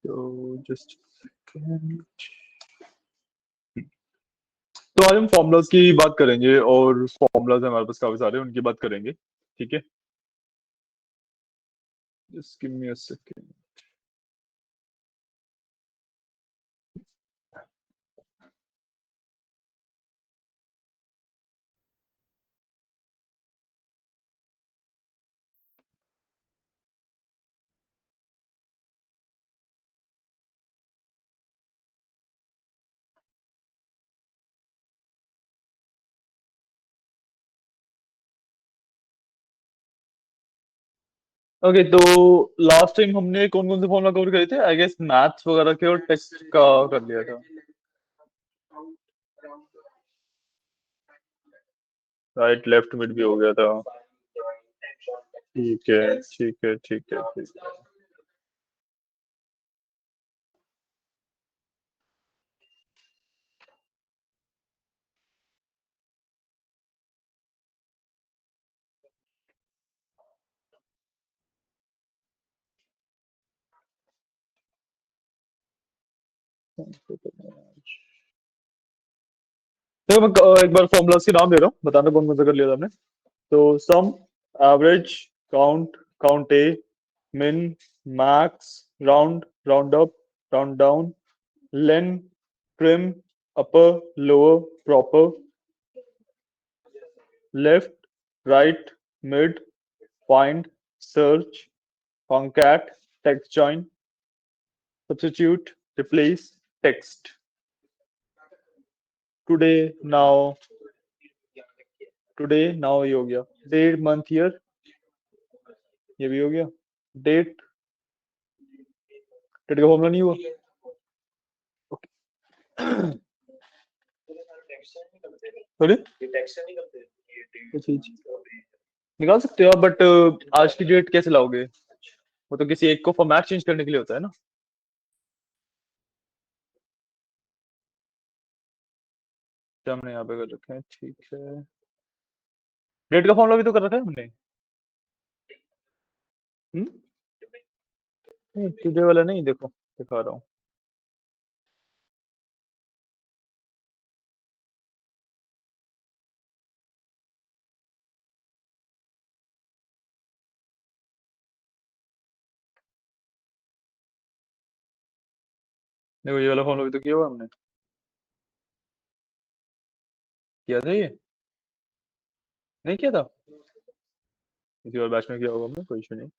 तो जस्ट तो आज हम फॉर्मूलाज की बात करेंगे और फॉर्मूलाज हमारे पास काफी सारे उनकी बात करेंगे। ठीक है, just give me a second. Okay, तो लास्ट टाइम हमने कौन कौन से फॉर्मूला कवर करे थे? आई गेस मैथ्स वगैरह के और टेक्स्ट का कर लिया था। राइट लेफ्ट मिड भी हो गया था। ठीक है ठीक है ठीक है ठीक है। देखो मैं एक बार फॉर्मूलाज के नाम दे रहा हूँ, बताना कौन कौन सा कर लिया था हमने। तो सम, एवरेज, काउंट, काउंट ए, min, max, round, round up, round down, len, trim, upper, lower, proper, left, right, mid, find, search, concat, text join, substitute, replace, text. Today, now, today, now ये हो गया। Date, month, year ये भी हो गया। Date, date का formula नहीं हुआ। सॉरी, निकाल सकते हो आप, बट आज की डेट कैसे लाओगे? वो तो किसी एक को फॉर्मेट चेंज करने के लिए होता है ना। तो हमने यहाँ पे कर रखा है, ठीक है। डेट का फॉर्मूला भी तो कर रखा है हमने। नहीं, टुडे वाला नहीं, देखो दिखा रहा हूँ। देखो ये वाला फॉर्मूला भी तो किया हुआ हमने। किया था ये? नहीं किया था? किसी और बैच में किया होगा हमने, कोई इशू नहीं।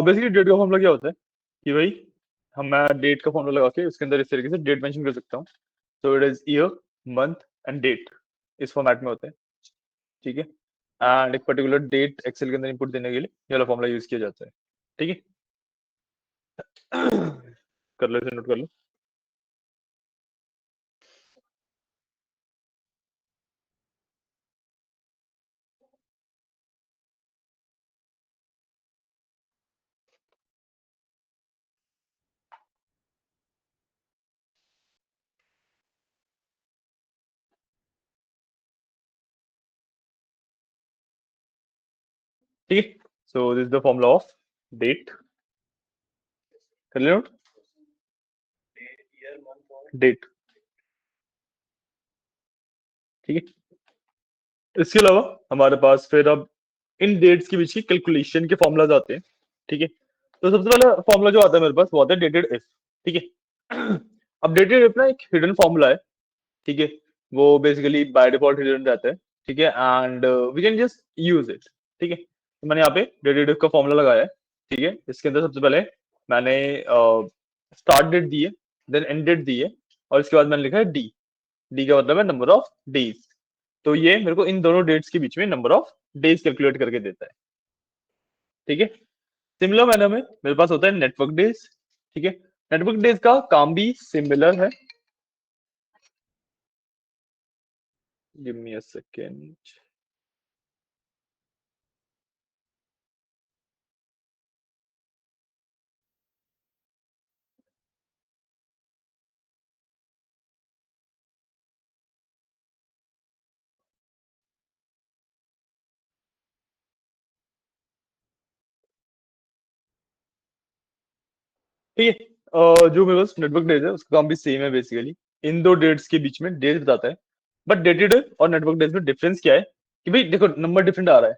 बेसिकली डेट का फॉर्मूला क्या होता है कि भाई मैं डेट का फॉर्मूला लगा के उसके अंदर इस तरीके से डेट मेंशन कर सकता हूँ। So it is year, month and date, इस फॉर्मेट में होता है। ठीक है, एंड एक पर्टिकुलर डेट एक्सेल के अंदर इनपुट देने के लिए ये वाला फॉर्मूला यूज किया जाता है। ठीक है, कर लो, इसे नोट कर लो। ठीक है, so this is the formula of date. कर ले नोट, डेट। ठीक है, इसके अलावा हमारे पास फिर अब इन डेट्स के बीच की कैलकुलेशन के फॉर्मूलाज आते हैं। ठीक है, तो सबसे पहला फॉर्मूला जो आता है मेरे पास वो आता है डेटेड इफ। ठीक है, अब डेटेड इफ ना एक हिडन फॉर्मूला है। ठीक है, वो बेसिकली बाय डिफॉल्ट हिडन रहता है। ठीक है, and we can just use it. ठीक है, तो मैंने यहाँ पे डेटेड इफ का फॉर्मूला लगाया है। ठीक है, इसके अंदर सबसे पहले मैंने स्टार्ट डेट दी है, देन एंड डेट दी है, और इसके बाद मैंने लिखा है डी। डी का मतलब है नंबर ऑफ डेज। तो ये मेरे को इन दोनों डेट्स के बीच में नंबर ऑफ डेज कैलकुलेट करके देता है। ठीक है, सिमिलर मैनर में मेरे पास होता है नेटवर्क डेज। ठीक है, नेटवर्क डेज का काम भी सिमिलर है। Give me a second. ठीक है, जो मेरे पास नेटवर्क डेज है उसका काम भी सेम है बेसिकली। इन दो डेट्स के बीच में डेज बताता है। बट डेटेड और नेटवर्क डेज में डिफरेंस क्या है कि भाई देखो नंबर डिफरेंट आ रहा है।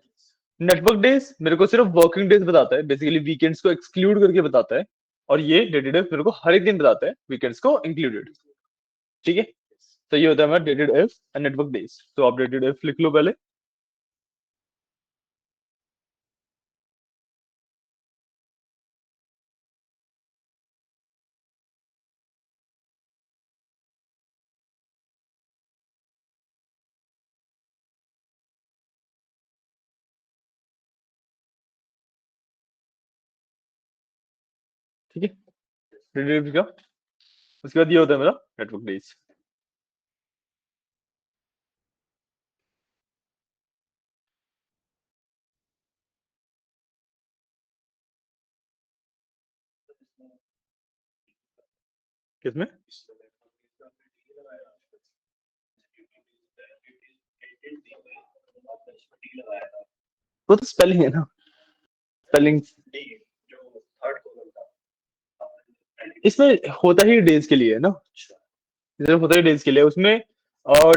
नेटवर्क डेज मेरे को सिर्फ वर्किंग डेज बताता है, बेसिकली वीकेंड्स को एक्सक्लूड करके बताता है। और ये डेटेड मेरे को हर एक दिन बताता है, वीकेंड्स को इंक्लूडेड। ठीक है, तो ये होता है हमारा dated if and network days. तो आप डेटेड इफ लिख लो पहले। ठीक है, डेटेड इफ का उसके बाद ये होता है मेरा नेटवर्क डेज। किसमें? वो तो स्पेलिंग है ना, स्पेलिंग। इसमें होता ही डेज के लिए है ना, सिर्फ होता ही डेज के लिए। उसमें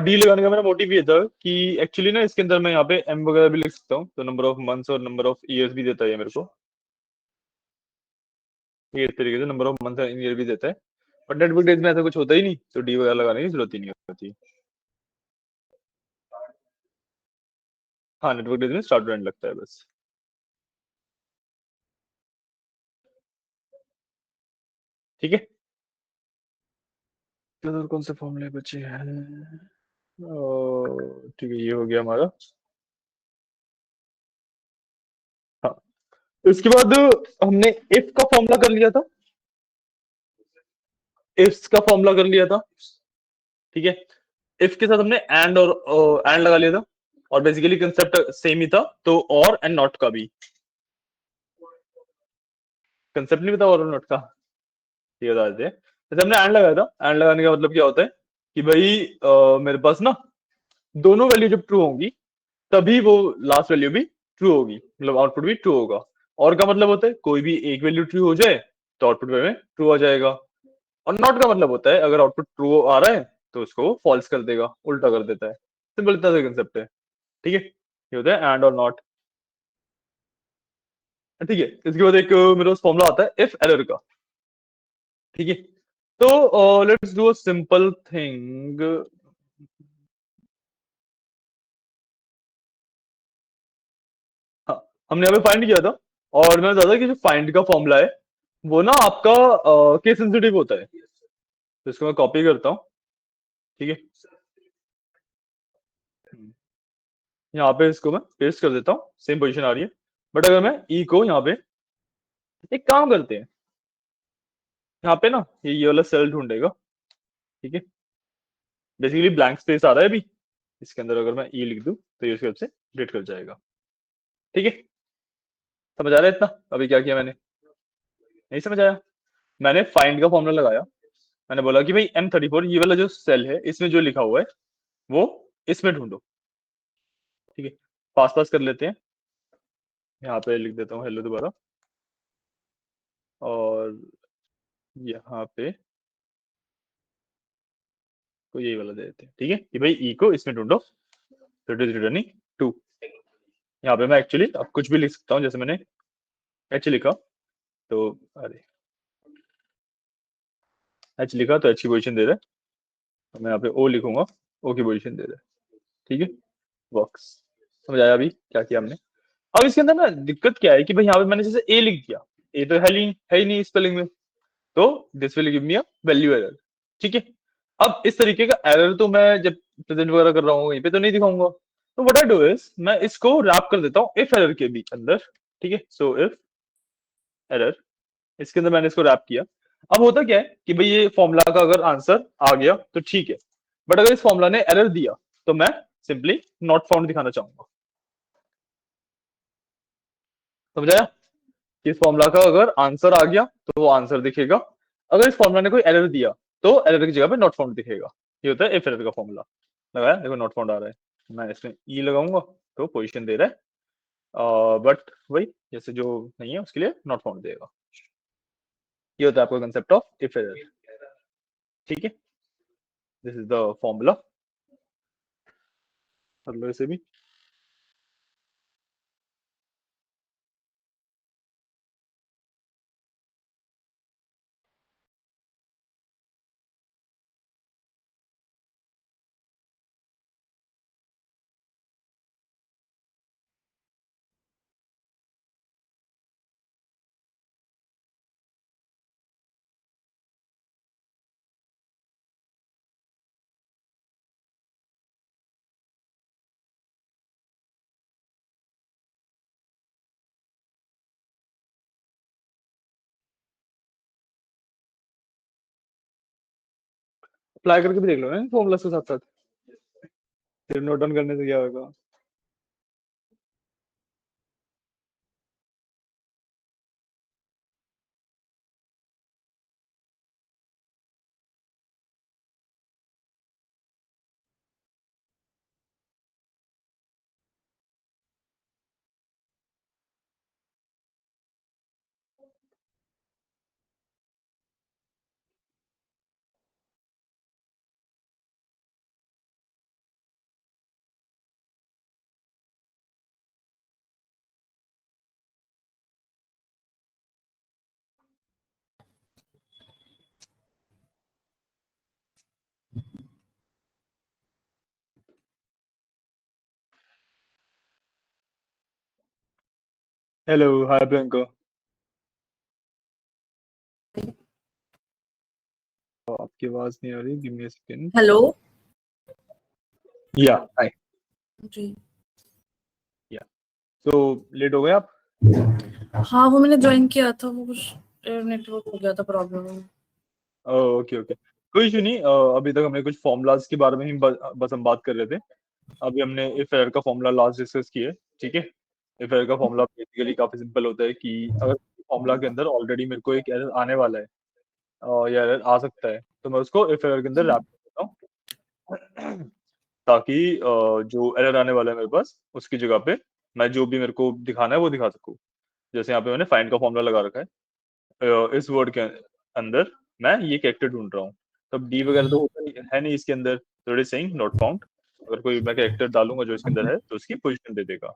डी लगाने का मेरा मोटिव ये था कि एक्चुअली ना इसके अंदर मैं यहाँ पे एम वगैरह भी लिख सकता हूँ, तो नंबर ऑफ मंथ्स और नंबर ऑफ ईयर्स भी देता है ये मेरे को। ये इस तरीके से number of month and year भी देता है। बट नेटवर्क डेज में ऐसा कुछ होता ही नहीं, तो डी वगैरह लगाने की जरूरत ही नहीं होती। हाँ, नेटवर्क डेज में स्टार्ट एंड लगता है बस। ठीक है, तो और कौन से फॉर्मूले बचे हैं? ठीक है, ये हो गया हमारा। हाँ, इसके बाद हमने इफ का फॉर्मूला कर लिया था, इफ्स का फॉर्मूला कर लिया था। ठीक है, इफ के साथ हमने एंड और एंड लगा लिया था। और बेसिकली कंसेप्ट सेम ही था, तो और एंड नॉट का भी कंसेप्ट नहीं पता, और नॉट का ये बता देते हैं। जैसे हमने एंड लगाया था, एंड लगाने का मतलब क्या होता है कि भाई मेरे पास ना दोनों वैल्यू जब ट्रू होंगी तभी वो लास्ट वैल्यू भी ट्रू होगी, मतलब आउटपुट भी ट्रू होगा। और का मतलब होता है कोई भी एक वैल्यू ट्रू हो जाए तो आउटपुट में ट्रू आ जाएगा। और नॉट का मतलब होता है अगर आउटपुट ट्रू आ रहा है तो उसको फॉल्स कर देगा, उल्टा कर देता है। सिंपल इतना सा कंसेप्ट है। ठीक है, ये होता है एंड और नॉट। ठीक है, इसके बाद एक मेरे पास फॉर्मूला आता है इफ एरर का। ठीक है, तो let's do a simple thing. हाँ, हमने यहाँ पे फाइंड किया था, और मैं ज्यादा कि जो फाइंड का फॉर्मूला है वो ना आपका केस सेंसिटिव होता है। तो इसको मैं कॉपी करता हूँ। ठीक है, यहाँ पे इसको मैं पेस्ट कर देता हूँ, सेम पोजीशन आ रही है। बट अगर मैं ई को यहाँ पे एक काम करते हैं, यहाँ पे ना ये वाला सेल ढूंढेगा। ठीक है, बेसिकली ब्लैंक स्पेस आ रहा है अभी, इसके अंदर अगर मैं ई लिख दूं तो ये उसके वजह से डिलीट कर जाएगा। ठीक है, समझ आ रहा है इतना अभी क्या किया मैंने? नहीं समझ आया? मैंने फाइंड का फॉर्मूला लगाया। मैंने बोला कि भाई M34 ये वाला जो सेल है इसमें जो लिखा हुआ है वो इसमें ढूंढो। ठीक है, पास पास कर लेते हैं। यहाँ पे लिख देता हूँ हेलो दोबारा, और यहाँ पे को यही वाला दे देते हैं। ठीक है कि भाई ई को इसमें ढूंढो, तो इट इज रिटर्निंग 2। यहाँ पे मैं एक्चुअली अब कुछ भी लिख सकता हूँ, जैसे मैंने एच लिखा तो, अरे एच लिखा तो एच की पोजीशन दे रहा है, तो मैं यहाँ पे ओ लिखूंगा, ओ की पोजीशन दे रहा है। ठीक है, वर्क्स। समझ आया अभी क्या किया हमने? अब इसके अंदर ना दिक्कत क्या है कि भाई यहाँ पे मैंने जैसे ए लिख दिया, ए तो है ही नहीं स्पेलिंग में, तो this will give me a value error. ठीक है, अब इस तरीके का एरर तो मैं जब प्रेजेंट वगैरह कर रहा हूँ वहीं पे तो नहीं दिखाऊंगा। तो व्हाट आई डू इज मैं इसको रैप कर देता हूँ इफ एरर के बीच अंदर। ठीक है, सो इफ एरर, इसके अंदर मैंने इसको रैप किया। अब होता क्या है कि भाई ये फॉर्मूला का अगर आंसर आ गया तो ठीक है, बट अगर इस फॉर्मूला ने एरर दिया तो मैं सिंपली नॉट फाउंड दिखाना चाहूंगा। समझाया कि इस फॉर्मूला का अगर आंसर आ गया तो वो आंसर दिखेगा, अगर इस फॉर्मूला ने कोई एरर दिया तो एरर की जगह पे नॉट फाउंड दिखेगा। ये होता है इफ एरर का फॉर्मूला। लगाया, देखो नॉट फाउंड आ रहा है, मैं इसमें ई लगाऊंगा तो पोजीशन दे रहा है, बट वही जैसे जो नहीं है उसके लिए नॉट फाउंड देगा। ये होता है आपका कंसेप्ट ऑफ इफ एरर। ठीक है, दिस इज द फॉर्मूला। कर लो इसे भी। अप्लाई करके भी देख लो ना फॉर्मूला के साथ साथ, फिर नोट डाउन करने से क्या होगा। हेलो, हाय प्रियंका। आपकी आवाज नहीं आ रही, give me a second. Hello या हाय। जी। या तो लेट हो गए आप? हाँ वो मैंने ज्वाइन किया था, वो कुछ नेटवर्क हो गया था प्रॉब्लम। ओके ओके, कोई इशू नहीं। अभी तक हमने कुछ फॉर्मूलाज के बारे में ही बस हम बात कर रहे थे। अभी हमने इफ एरर का फॉर्मूला लास्ट डिस्कस किया है। ठीक है, इफ एरर का फॉर्मूला बेसिकली काफी सिंपल होता है कि अगर फॉर्मूला के अंदर ऑलरेडी मेरे को एक एरर आने वाला है या एरर आ सकता है, तो मैं उसको इफ एरर के अंदर रैप कर देता हूँ ताकि जो एरर आने वाला है मेरे पास उसकी जगह पे मैं जो भी मेरे को दिखाना है वो दिखा सकूँ। जैसे यहाँ पे मैंने फाइंड का फॉर्मूला लगा रखा है। इस वर्ड के अंदर मैं ये कैरेक्टर ढूंढ रहा हूँ, तब डी वगैरह तो होता नहीं है नहीं इसके अंदर, तो it is saying not found. अगर कोई मैं कैरेक्टर डालूंगा जो इसके अंदर है तो उसकी पोजीशन दे देगा।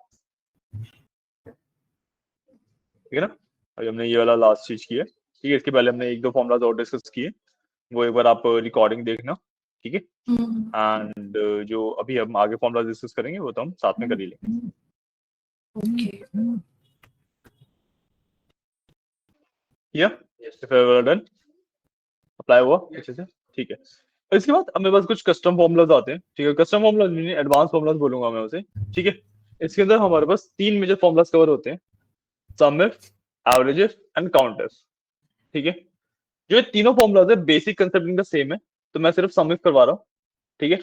ठीक है ना? अभी हमने ये वाला लास्ट चीज की है। ठीक है, इसके पहले हमने एक दो फॉर्मुलाज और डिस्कस किए, वो एक बार आप रिकॉर्डिंग देखना। ठीक है, एंड जो अभी हम आगे फॉर्मुला डिस्कस करेंगे वो तो हम साथ में कर ही लेंगे। ओके या डन, अप्लाई हुआ अच्छे से। ठीक है, इसके बाद अब मेरे पास कुछ कस्टम फॉर्मुलाज आते हैं। ठीक है, कस्टम फॉर्मुलाज नहीं, एडवांस फॉर्मुलाज बोलूंगा मैं उसे। ठीक है, इसके अंदर हमारे पास तीन मेजर फॉर्मुलाज कवर होते हैं, sum if, average if and count if. ठीक है, जो ये तीनों फॉर्मुलाज है बेसिक कंसेप्ट इनका सेम है, तो मैं सिर्फ सम इफ करवा रहा हूँ। ठीक है,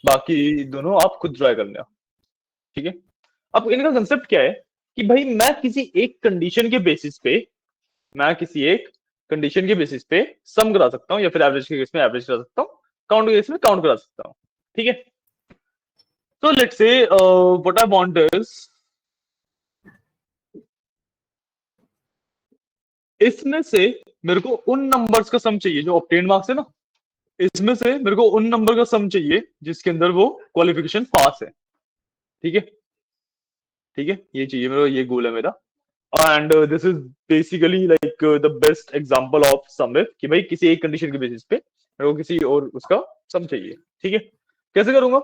बाकी दोनों आप खुद ट्राई कर लेना। ठीक है, अब इनका कंसेप्ट क्या है कि भाई मैं किसी एक कंडीशन के बेसिस पे सम करा सकता हूँ, या फिर एवरेज के केस में एवरेज करा सकता हूँ, काउंट के केस में काउंट करा सकता हूँ। ठीक है, तो let's say what I want is, इसमें से मेरे को उन नंबर्स का सम चाहिए जो ऑब्टेन मार्क्स है ना, इसमें से मेरे को उन नंबर का सम चाहिए जिसके अंदर वो क्वालिफिकेशन पास है। ठीक है, ठीक है, ये चाहिए मेरा, ये गोल है मेरा। And this is basically like the best example of sum if, कि भाई किसी एक कंडीशन के बेसिस पे मेरे को किसी और उसका सम चाहिए। ठीक है, कैसे करूंगा?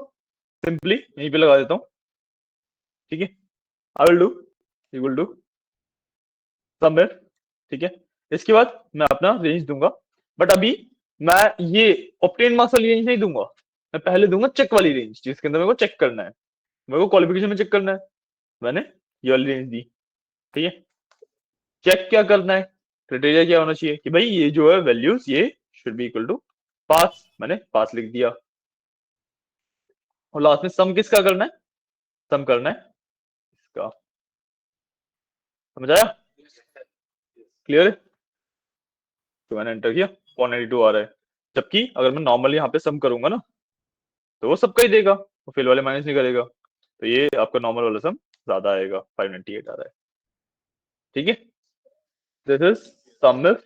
सिंपली यहीं पे लगा देता हूँ। ठीक है, I will do, you will do sum if. ठीक है, इसके बाद मैं अपना रेंज दूंगा, बट अभी मैं ये ऑब्टेन मार्क्स वाली रेंज नहीं दूंगा, मैं पहले दूंगा चेक वाली रेंज, जिसके अंदर मेरे को चेक करना है, मेरे को क्वालिफिकेशन में चेक करना है। मैंने ये वाली रेंज दी। ठीक है, चेक क्या करना है, क्राइटेरिया क्या होना चाहिए कि भाई ये जो है वैल्यूज ये शुड बी इक्वल टू पास, मैंने पास लिख दिया। और लास्ट में सम किसका करना है? सम करना है इसका। समझ आया? क्लियर है? तो मैंने एंटर किया, 192 आ रहा है, जबकि अगर मैं नॉर्मली यहाँ पे सम करूंगा ना तो वो सबका ही देगा, वो फिल वाले माइनस नहीं करेगा, तो ये आपका नॉर्मल वाला सम ज्यादा आएगा, 598 आ रहा है। ठीक है, this is sum if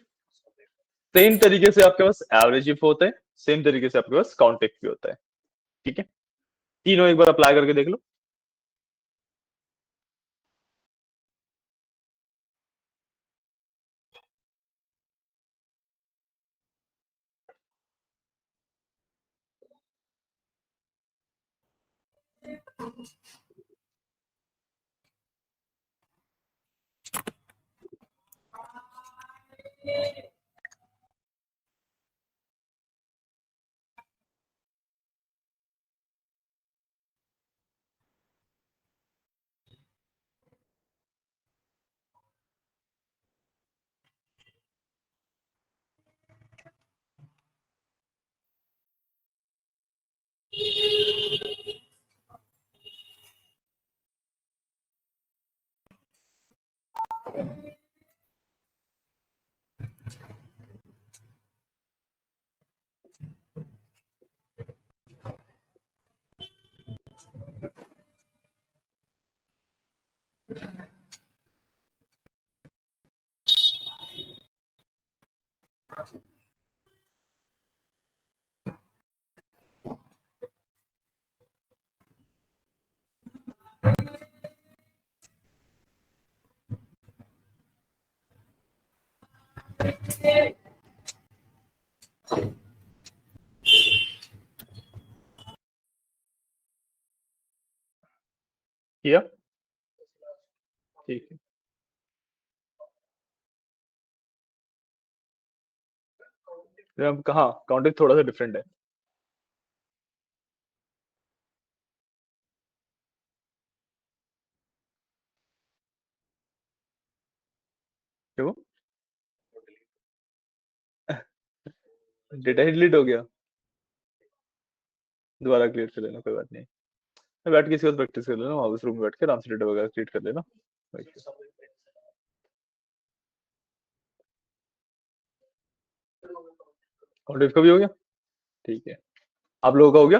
same तरीके से आपके पास एवरेज इफ होता है, सेम तरीके से आपके पास काउंट इफ भी होता है। ठीक है, तीनों एक बार अप्लाई करके देख लो। किया? ठीक है, फिर अब कहाँ काउंट इफ थोड़ा सा डिफरेंट है। क्यों? डेटा ही डिलीट हो गया? दोबारा क्रिएट कर लेना, कोई बात नहीं। मैं बैठ के इसके बाद प्रैक्टिस कर लेना, हाउस रूम में बैठ के आराम से डेटा वगैरह क्रिएट कर लेना। काउंट इफ का भी हो गया? ठीक है, आप लोगों का हो गया?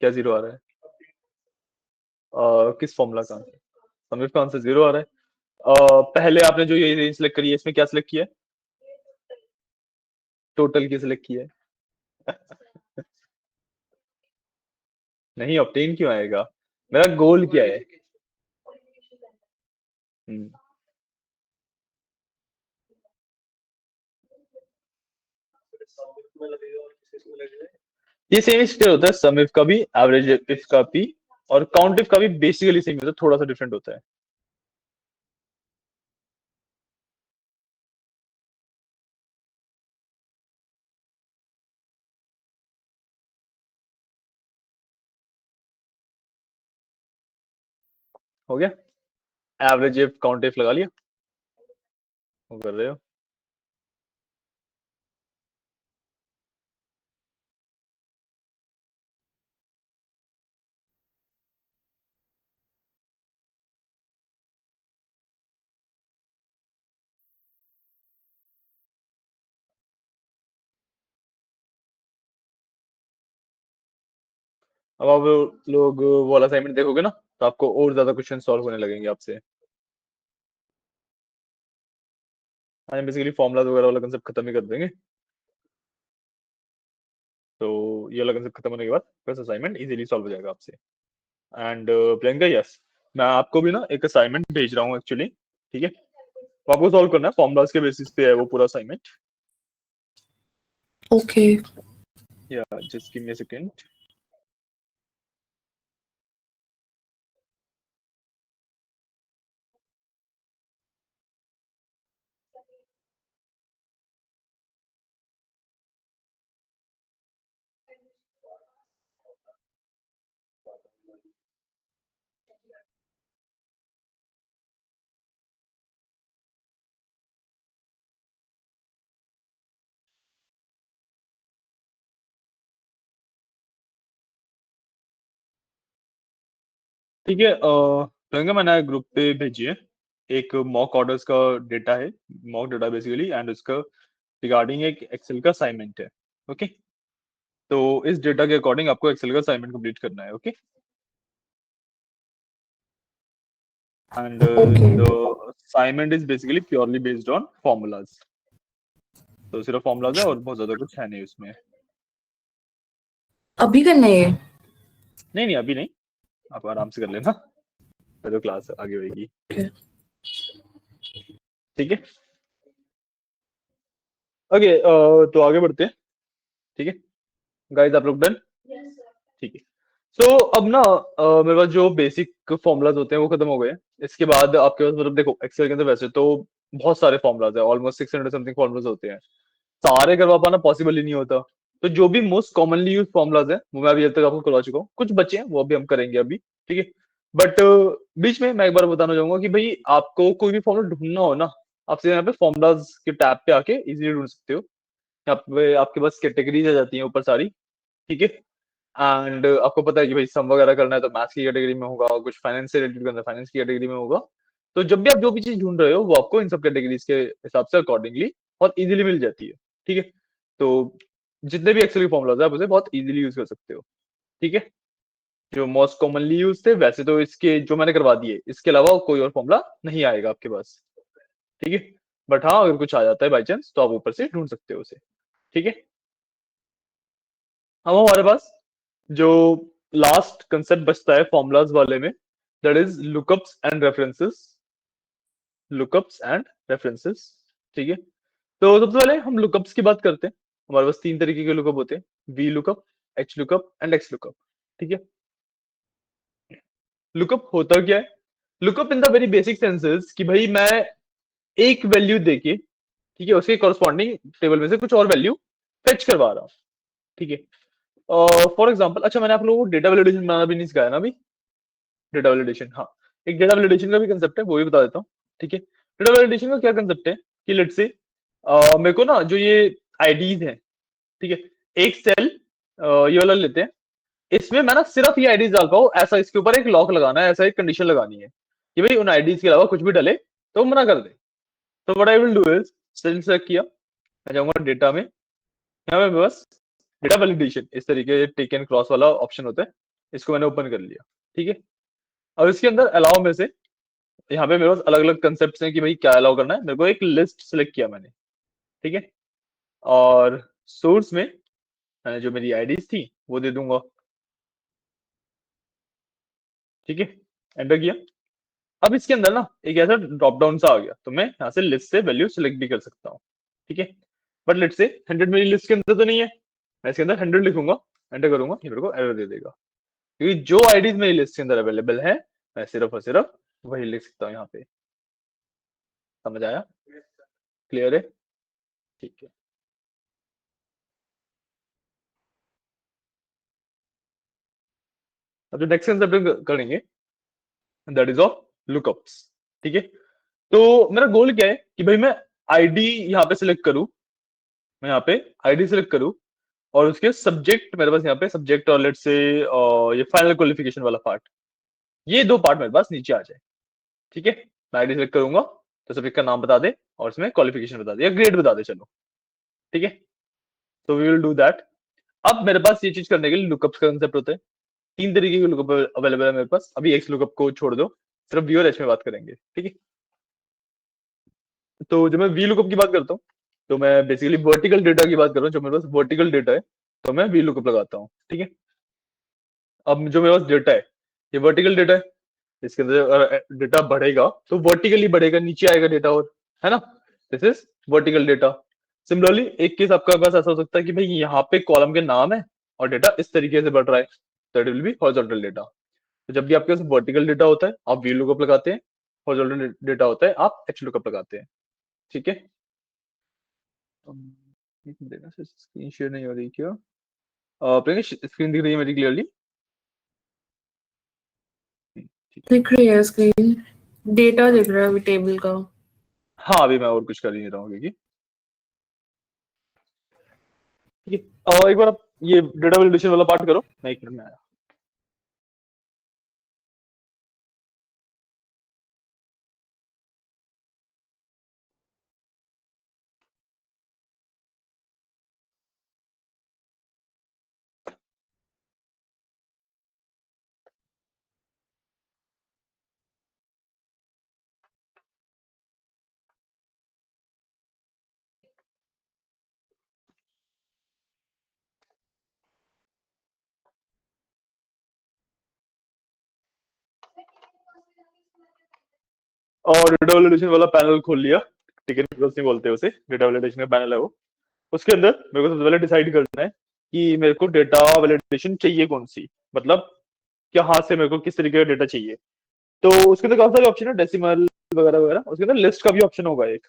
क्या जीरो आ रहा है? किस फॉर्मूला का आंसर? सम इफ का आंसर जीरो आ रहा है। पहले आपने जो ये रेंज सिलेक्ट करी है, इसमें क्या सिलेक्ट किया है? टोटल की सिलेक्ट किया है? नहीं, ऑब्टेन क्यों आएगा? मेरा गोल क्या है? हम्म, ये सेम स्टेट होता है, सम इफ का भी, एवरेज इफ का भी, और काउंट इफ का भी बेसिकली सेम होता है, थोड़ा सा डिफरेंट होता है। हो गया? एवरेज इफ काउंट इफ लगा लिया? वो कर रहे हो? अब आप लोग वो वाला असाइनमेंट देखोगे ना, तो आपको और ज्यादा क्वेश्चन सॉल्व होने लगेंगे आपसे। हाँ, बेसिकली फॉर्मुलाज वगैरह वाला कंसेप्ट खत्म ही कर देंगे। तो ये वाला कंसेप्ट खत्म होने के बाद बस असाइनमेंट इजीली सॉल्व हो जाएगा आपसे। एंड प्रियंका, यस, मैं आपको भी ना एक असाइनमेंट भेज रहा हूँ एक्चुअली। ठीक है, तो आपको सॉल्व करना है, फॉर्मुलाज के बेसिस पे है वो पूरा असाइनमेंट। ओके। या just give me a second. ठीक है, प्रियंका, मैंने ग्रुप पे भेजी है एक मॉक ऑर्डर्स का डेटा है, मॉक डेटा बेसिकली, एंड उसका रिगार्डिंग एक एक्सेल का असाइनमेंट है। ओके, तो इस डेटा के अकॉर्डिंग आपको एक्सेल का असाइनमेंट कंप्लीट करना है। Okay, and okay. The assignment is basically purely based on formulas. तो सिर्फ फॉर्मूलाज है और बहुत ज्यादा कुछ है नहीं उसमें। अभी करना है ये? नहीं नहीं अभी नहीं, आप आराम से कर लेना, फिर तो क्लास आगे होगी। Okay. ठीक है ओके, तो आगे बढ़ते हैं। ठीक है गाइस, आप लोग डन? ठीक है। सो अब ना मेरे पास जो बेसिक फॉर्मूलाज होते हैं वो खत्म हो गए। इसके बाद आपके पास मतलब देखो एक्सेल के अंदर वैसे तो बहुत सारे फॉर्मूलाज है, ऑलमोस्ट 600 समथिंग फॉर्मूलाज होते हैं। सारे करवा पाना पॉसिबल ही नहीं होता। तो जो भी मोस्ट कॉमनली यूज फॉर्मूलाज है वो मैं अभी अब तक आपको करवा चुका हूँ, कुछ बचे हैं वो अभी हम करेंगे अभी। ठीक है बट बीच में मैं एक बार बताना चाहूंगा कि भाई आपको कोई भी फॉर्मूला ढूंढना हो ना, आप सीधे यहाँ पे फॉर्मूलाज के टैब पे आके इजीली ढूंढ सकते हो। यहाँ पे आपके पास कैटेगरीज आ जाती हैं ऊपर सारी। ठीक है एंड आपको पता है कि भाई सम वगैरह करना है तो मैथ्स की कैटेगरी में होगा, कुछ फाइनेंस से रिलेटेड करना है फाइनेंस की कैटेगरी में होगा। तो जब भी आप जो भी चीज ढूंढ रहे हो वो आपको इन सब कैटेगरीज के हिसाब से अकॉर्डिंगली बहुत इजीली मिल जाती है। ठीक है तो जितने भी एक्सेल के फॉर्मुलाज है आप उसे बहुत इजीली यूज कर सकते हो। ठीक है जो मोस्ट कॉमनली यूज थे वैसे तो इसके जो मैंने करवा दिए, इसके अलावा कोई और फॉर्मुला नहीं आएगा आपके पास। ठीक है बट हाँ अगर कुछ आ जाता है बाई चांस तो आप ऊपर से ढूंढ सकते हो उसे। ठीक है अब हमारे पास जो लास्ट कंसेप्ट बचता है फॉर्मूलाज वाले में, that is lookups and references. Lookups and references. ठीक है तो सबसे पहले हम लुकअप्स की बात करते हैं। हमारे पास तीन तरीके के लुकअप होते हैं, V lookup, H lookup and x lookup. ठीक है लुकअप होता क्या है? Lookup in the very basic senses कि भाई मैं एक वैल्यू देके, ठीक है, उसके कॉरस्पॉन्डिंग टेबल में से कुछ और वैल्यू फेच करवा रहा हूँ। ठीक है फॉर एग्जाम्पल, अच्छा मैंने आप लोगों को डेटा वैलिडेशन बनाना भी नहीं सिखाया ना अभी। डेटा वैलिडेशन, हाँ, एक डेटा वैलिडेशन का भी कंसेप्ट है वो भी बता देता हूँ। ठीक है डेटा वैलिडेशन का क्या कंसेप्ट है कि लेट्स से मेरे को ना जो ये आईडीज हैं, ठीक है, एक सेल ये वाला लेते हैं, इसमें मैं ना सिर्फ ये आईडीज डाल पाऊँ ऐसा, इसके ऊपर एक लॉक लगाना है, ऐसा एक कंडीशन लगानी है कि भाई उन आईडीज के अलावा कुछ भी डले तो वो मना कर दे। तो what I will do is, cell select किया, मैं जाऊंगा डेटा में, यहाँ पे बस डेटा वैलिडेशन इस तरीके टिक एंड क्रॉस वाला ऑप्शन होता है, इसको मैंने ओपन कर लिया। ठीक है अब इसके अंदर अलाउ में से यहाँ पे मेरे पास अलग अलग कंसेप्ट हैं कि भाई क्या अलाउ करना है, मेरे को एक लिस्ट सेलेक्ट किया मैंने। ठीक है और सोर्स में मैंने जो मेरी आईडीज थी वो दे दूंगा। ठीक है एंटर किया। अब इसके अंदर ना एक ऐसा ड्रॉप डाउन सा आ गया, तो मैं यहाँ से लिस्ट से वैल्यू सेलेक्ट भी कर सकता हूँ। ठीक है बट लेट से 100 मेरी लिस्ट के अंदर तो नहीं है, मैं इसके अंदर 100 लिखूंगा, एंटर करूंगा, ये मेरे को एरर दे देगा क्योंकि जो आईडीज मेरी लिस्ट के अंदर अवेलेबल है मैं सिर्फ और सिर्फ वही लिख सकता हूँ यहाँ पे। समझ आया? क्लियर है? ठीक है अब जो नेक्स्ट कंसेप्ट करेंगे दैट इज ऑफ लुकअप्स। ठीक है तो मेरा गोल क्या है कि भाई मैं आईडी यहाँ पे सिलेक्ट करूं, मैं यहाँ पे आईडी सिलेक्ट करूं और उसके सब्जेक्ट मेरे पास यहाँ पे सब्जेक्ट और लेट से ये फाइनल क्वालिफिकेशन वाला पार्ट, ये दो पार्ट मेरे पास नीचे आ जाए। ठीक है मैं आईडी सिलेक्ट करूंगा तो सब्जेक्ट का नाम बता दे और उसमें क्वालिफिकेशन बता दे या ग्रेड बता दे, चलो। ठीक है तो वी विल डू दैट। अब मेरे पास ये चीज करने के लिए लुकअप का कंसेप्ट होता है। तीन तरीके के लुकअप अवेलेबल है मेरे पास, अभी एक्स लुकअप को छोड़ दो, सिर्फ वी और एच में बात करेंगे। ठीक है तो जब मैं वी लुकअप की बात करता हूँ तो मैं बेसिकली वर्टिकल डेटा की बात कर रहा हूँ, जो मेरे पास वर्टिकल डेटा है तो मैं वी लुकअप लगाता हूँ। ठीक है अब जो मेरे पास डेटा है ये वर्टिकल डेटा है, इसके अंदर डेटा बढ़ेगा तो वर्टिकली बढ़ेगा, नीचे आएगा डेटा और, है ना, this is vertical data. Similarly एक केस आपका पास ऐसा हो सकता है कि भाई यहाँ पे कॉलम के नाम है और डेटा इस तरीके से बढ़ रहा है, that will be horizontal data. तो जब भी आपके पास वर्टिकल डेटा होता है आप वी लुकअप लगाते हैं, हॉरिजॉन्टल डेटा होता है आप एच लुकअप लगाते हैं। ठीक है एक मिनट देना, स्क्रीन शेयर नहीं हो रही क्या? प्रियंका स्क्रीन दिख रही है मेरी क्लियरली? ठीक है दिख रही है स्क्रीन, डेटा दिख रहा है अभी टेबल का। हाँ अभी मैं और कुछ कर ही नहीं रहा हूँ क्योंकि ठीक है एक बार आप ये डेटा वैलिडेशन वाला पार्ट करो, मैं एक मिनट में आया। और डेटा वैलिडेशन वाला पैनल खोल लिया, ठीक है, नहीं बोलते उसे, डेटा वैलिडेशन का पैनल है वो। उसके अंदर मेरे को सबसे पहले डिसाइड करना है कि मेरे को डेटा वैलिडेशन चाहिए कौन सी, मतलब कहाँ से मेरे को किस तरीके का डेटा चाहिए। तो उसके अंदर काफी सारे ऑप्शन है, डेसिमल वगैरह वगैरह। उसके अंदर लिस्ट का भी ऑप्शन होगा एक,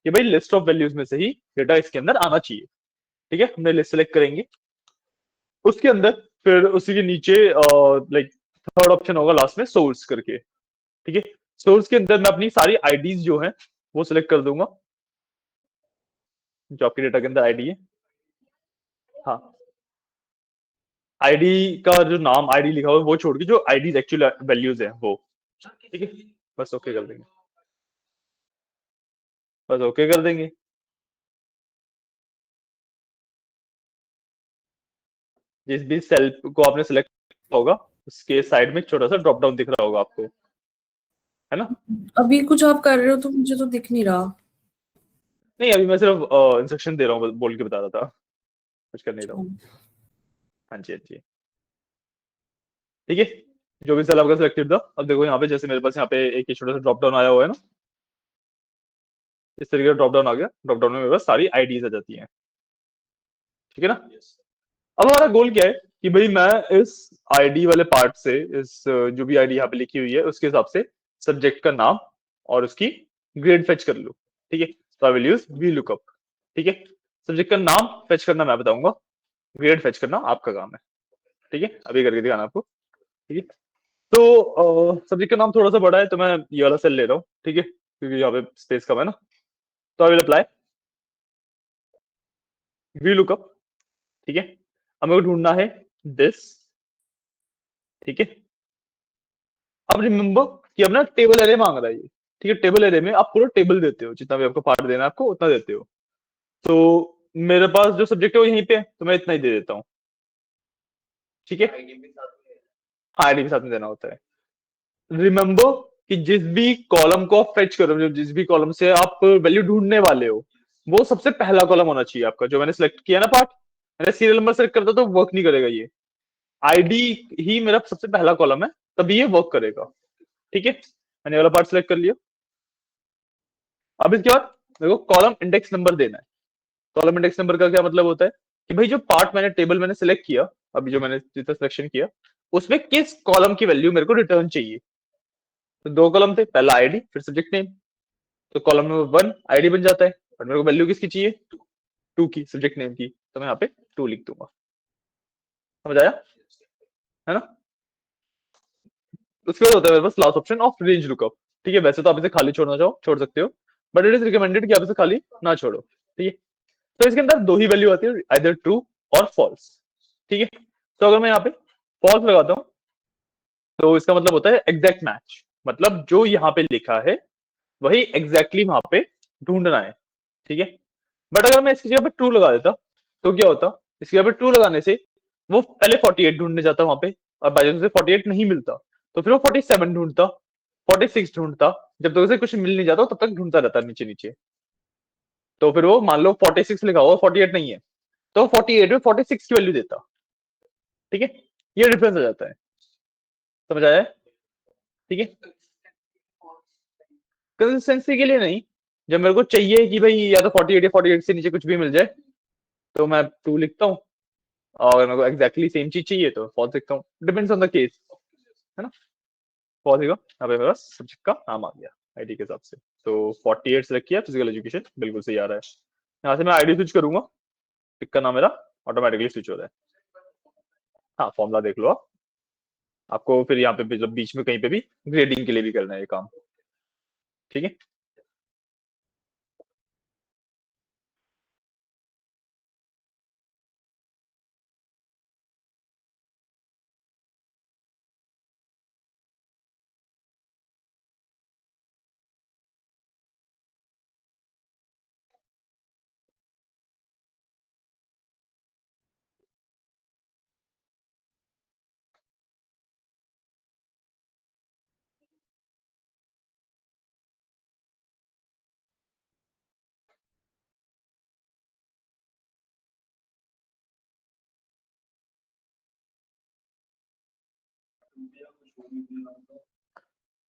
कि भाई लिस्ट ऑफ वैल्यूज में से ही डेटा इसके अंदर आना चाहिए। ठीक है, हमने लिस्ट सेलेक्ट करेंगे। उसके अंदर फिर उसी के नीचे लाइक थर्ड ऑप्शन होगा लास्ट में, सोर्स करके। ठीक है, सोर्स के अंदर मैं अपनी सारी आईडीज जो है वो सिलेक्ट कर दूंगा, जो आपके डेटा के अंदर आईडी है। हाँ, आईडी का जो नाम आईडी लिखा हुआ है वो छोड़ के जो आईडी एक्चुअल वैल्यूज है वो। ठीक है, बस ओके कर देंगे, बस ओके कर देंगे। जिस भी सेल को आपने सिलेक्ट होगा उसके साइड में एक छोटा सा ड्रॉप डाउन दिख रहा होगा आपको, है ना। अभी कुछ आप कर रहे हो तो मुझे तो दिख नहीं रहा। नहीं, अभी मैं सिर्फ इंस्ट्रक्शन दे रहा हूँ, बोल के बता रहा था, कुछ कर नहीं रहा हूँ। हाँ जी, हाँ जी। ठीक है, जो भी सेल आपका सिलेक्टेड था, अब देखो यहाँ पे जैसे मेरे पास यहाँ पे एक छोटा सा ड्रॉप डाउन आया हुआ है ना, इस तरीके का ड्रॉप डाउन आ गया। ड्रॉप डाउन में मेरे पास सारी आईडीज आ जाती हैं। ठीक है ना। अब हमारा गोल क्या है कि भाई मैं इस आईडी वाले पार्ट से, इस जो भी आईडी यहाँ पे लिखी हुई है उसके हिसाब से सब्जेक्ट का नाम और उसकी ग्रेड फेच कर लूं। ठीक है, तो I will use V lookup. ठीक है, सब्जेक्ट का नाम फेच करना मैं बताऊंगा, ग्रेड फेच करना आपका काम है। ठीक है, अभी करके दिखाना आपको। ठीक है, तो सब्जेक्ट का नाम थोड़ा सा बड़ा है तो मैं ये वाला सेल ले रहा हूँ। ठीक है, क्योंकि यहाँ पे स्पेस कम है ना। तो I will apply V lookup. ठीक है, अब मेरे को ढूंढना है दिस। ठीक है, अब रिमेंबर कि अपना टेबल एरे मांग रहा है ये। ठीक है, टेबल एरे में आप पूरा टेबल देते हो, जितना भी आपको पार्ट देना है आपको उतना देते हो। तो मेरे पास जो सब्जेक्ट है वो यहीं पे है तो मैं इतना ही दे देता हूँ। ठीक है, हाँ आईडी के साथ में देना होता है। रिमेंबर कि जिस भी कॉलम को आप फेच कर रहे हो, जिस भी कॉलम से आप वैल्यू ढूंढने वाले हो, वो सबसे पहला कॉलम होना चाहिए आपका, जो मैंने सिलेक्ट किया ना पार्ट। मैंने सीरियल नंबर सेलेक्ट करता तो वर्क नहीं करेगा ये। आईडी ही मेरा सबसे पहला कॉलम है, तभी ये वर्क करेगा। ठीक है, मैंने वाला पार्ट सिलेक्ट कर लिया। अब इसके बाद मेरे को कॉलम इंडेक्स नंबर देना है। कॉलम इंडेक्स नंबर का क्या मतलब होता है कि भाई जो पार्ट मैंने टेबल मैंने सिलेक्ट किया, अभी जो मैंने जितना सिलेक्शन किया, उसमें किस कॉलम की वैल्यू मेरे को रिटर्न चाहिए। तो दो कॉलम थे, पहला आईडी फिर सब्जेक्ट नेम। तो कॉलम नंबर 1 आईडी बन जाता है, और मेरे को वैल्यू किसकी चाहिए, टू की, सब्जेक्ट नेम की, तो मैं यहाँ पे टू लिख दूंगा। समझ आया, है ना। उसके बाद होता है मेरे पास last option of range lookup. ठीक है, वैसे तो आप इसे खाली छोड़ना चाहो छोड़ सकते हो, बट इट इज रिकमेंडेड कि आप इसे खाली ना छोड़ो। ठीक है, तो इसके अंदर दो ही वैल्यू आती है, आइदर ट्रू और फॉल्स। ठीक है, तो अगर मैं यहाँ पे फॉल्स लगाता हूँ तो इसका मतलब होता है एग्जैक्ट मैच, मतलब जो यहाँ पे लिखा है वही एग्जैक्टली वहां पे ढूंढना है। ठीक है, बट अगर मैं इसकी जगह पे ट्रू लगा देता तो क्या होता, इसकी जगह पे ट्रू लगाने से वो पहले 48 ढूंढने जाता वहां पे, और बाई चांस उसे 48 नहीं मिलता तो फिर वो 47 ढूंढता, 46 ढूंढता। जब तक उसे कुछ मिल नहीं जाता तब तक ढूंढता रहता नीचे नीचे। तो फिर वो मान लो 46 लिखा हुआ 48 नहीं है, तो 48 में 46 की वैल्यू देता। ठीक है, ये डिफरेंस आ जाता है। समझ आया है? ठीक है, कंसिस्टेंसी के लिए नहीं, जब मेरे को चाहिए कि भाई या तो 48 या 48 से नीचे कुछ भी मिल जाए तो मैं टू लिखता हूँ, और अगर मेरे को एग्जैक्टली सेम चीज चाहिए तो फॉल्स लिखता हूँ, डिपेंड्स ऑन द केस, है ना। फॉल्स लिखा, यहाँ पे मेरे पास सब्जेक्ट का नाम आ गया आईडी के हिसाब से। तो 48 सेलेक्ट किया, फिजिकल एजुकेशन बिल्कुल सही आ रहा है। यहाँ से मैं आईडी स्विच करूंगा, पिक का नाम मेरा ऑटोमेटिकली स्विच हो रहा है। हाँ, फॉर्मूला देख लो आप, आपको फिर यहाँ पे मतलब बीच में कहीं पे भी ग्रेडिंग के लिए भी करना है ये काम। ठीक है,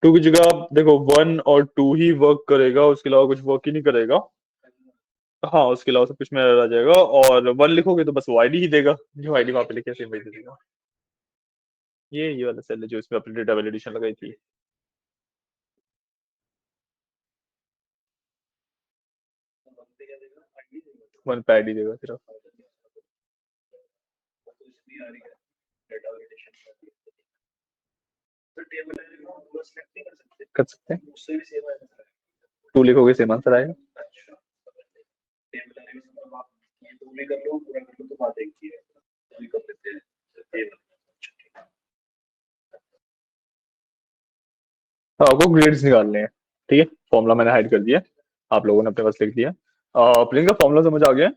टू की जगह आप देखो 1 और 2 ही वर्क करेगा, उसके अलावा कुछ वर्क ही नहीं करेगा। हाँ, उसके अलावा सब कुछ में आ जाएगा। और 1 लिखोगे तो बस वो आईडी ही देगा, जो आईडी वहां पे लिखे सेम वही दे देगा। ये वाला सेल है जो इसमें अपनी डेटा वैलिडेशन लगाई थी। 1 पे आईडी देगा सिर्फ। कर सकते हैं, 2 लिखोगे सेम आंसर आएगा। हाँ, आपको ग्रेड्स निकालने हैं। ठीक है, फॉर्मूला मैंने हाइड कर दिया, आप लोगों ने अपने पास लिख दिया। प्रियंका, फॉर्मूला समझ आ गया?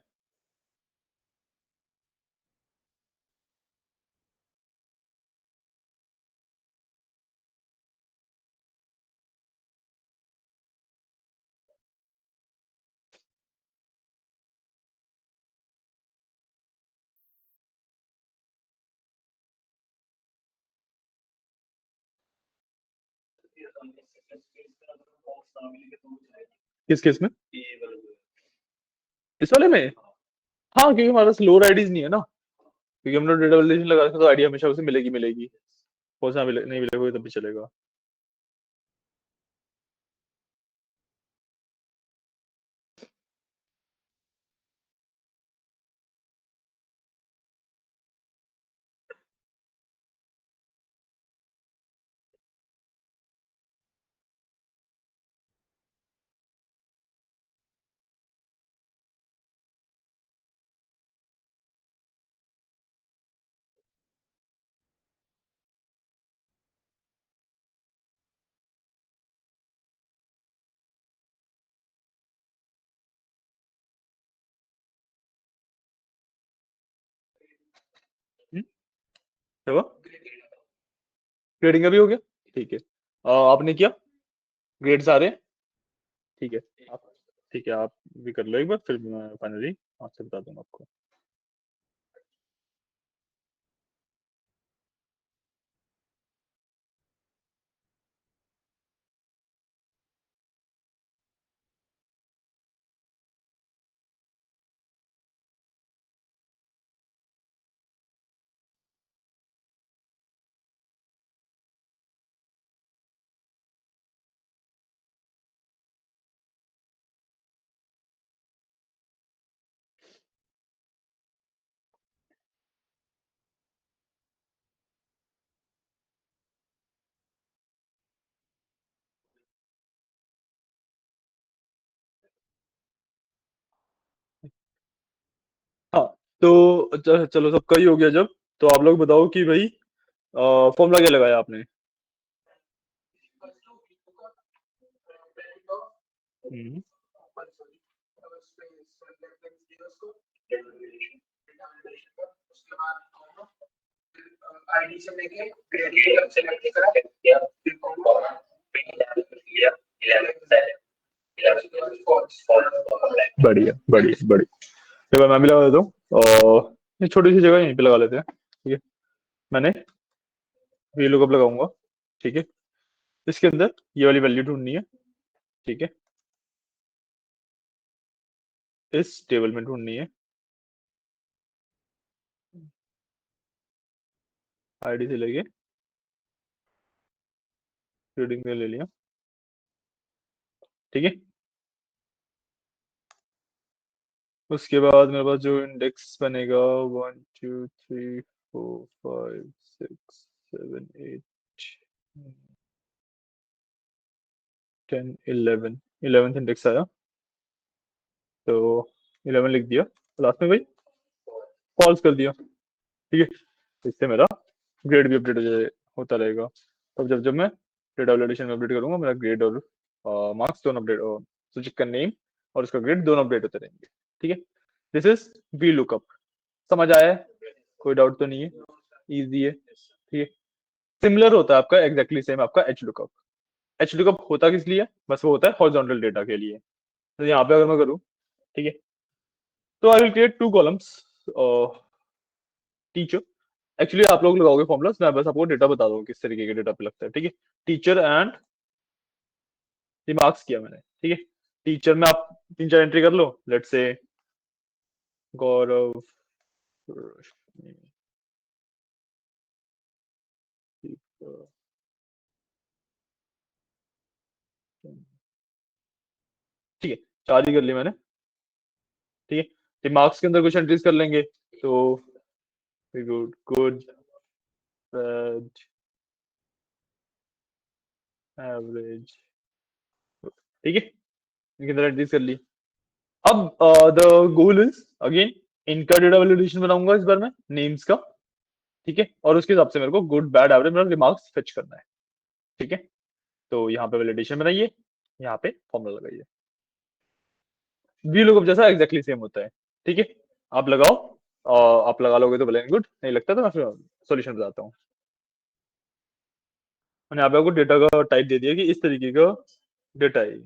किस केस में? इस वाले में? हाँ, क्योंकि हमारे पास लोअर आईडीज नहीं है ना, क्योंकि हमने डेटा वैलिडेशन लगा रखा, तो आईडी हमेशा उसे मिलेगी मिलेगी। हो सा नहीं मिलेगा तब भी चलेगा। क्या हुआ? ग्रेडिंग का भी हो गया? ठीक है। आपने किया? ग्रेड्स आ रहे हैं? ठीक है। आप ठीक है, आप भी कर लो एक बार, फिर मैं फाइनली आपसे बता दूंगा आपको। हाँ, तो चलो सबका ही हो गया जब, तो आप लोग बताओ कि भाई फॉर्मूला क्या लगाया आपने? हम्म। बढ़िया बढ़िया बढ़िया। देखो मैं भी लगा देता हूँ, और ये छोटी सी जगह यहीं पे लगा लेते हैं। ठीक है, मैंने वी लुकअप लगाऊंगा। ठीक है, इसके अंदर ये वाली वैल्यू ढूंढनी है। ठीक है, इस टेबल में ढूंढनी है। आईडी से लेके रीडिंग में ले लिया। ठीक है, उसके बाद मेरे पास जो इंडेक्स बनेगा 1 2 3 4 5 6 7 8 10 11, 11th इंडेक्स आया, तो 11 लिख दिया, लास्ट में भाई फॉल्स कर दिया। ठीक है, इससे मेरा ग्रेड भी अपडेट हो जाए, होता रहेगा। तब जब जब मैं डेटा वैलिडेशन में अपडेट करूंगा, मेरा ग्रेड और मार्क्स दोनों अपडेट, सूचक का नेम और उसका ग्रेड दोनों अपडेट होते रहेंगे। ठीक है, दिस इज वी लुकअप। समझ आया है? कोई डाउट तो नहीं है? इजी है। ठीक है, सिमिलर होता है आपका, एग्जैक्टली सेम आपका एच लुकअप। एच लुकअप होता किस लिए? बस वो होता है हॉरिजॉन्टल डेटा के लिए। तो यहाँ पे अगर मैं करूँ, ठीक है, तो I will create 2 columns. Teacher, actually आप लोग लगाओगे फॉर्मुलास, मैं बस आपको डेटा बता दूंगा किस तरीके के डेटा पे लगता है। ठीक है, टीचर एंड रिमार्क्स किया मैंने, ठीक है। टीचर में आप 3-4 एंट्री कर लो, लेट्स से गौरव रोशनी, ठीक है, 4 ही कर ली मैंने, ठीक है। रिमार्क्स के अंदर कुछ एंट्रीज कर लेंगे, तो गुड, गुड, बैड, एवरेज, ठीक है, इनके अंदर एंट्रीज कर ली। अब द गोल इज अगेन इनका डेटा वैलिडेशन बनाऊंगा इस बार में नेम्स का, ठीक है, और उसके हिसाब से मेरे को गुड बैड एवरेज मेरा रिमार्क्स फेच करना है, ठीक है। तो यहाँ पे वैलिडेशन बनाइए, यहाँ पे फॉर्मूला लगाइए, वी लुकअप जैसा एग्जैक्टली सेम होता है, ठीक है। आप लगाओ, आप लगा लोगे तो वेल एंड गुड, नहीं लगता तो मैं फिर सॉल्यूशन बताता हूँ। मैंने यहाँ पे आपको डेटा का टाइप दे दिया कि इस तरीके का डेटा है।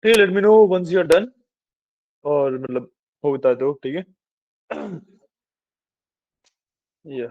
ठीक है, let me know once you are done, और मतलब होता है तो ठीक है। ये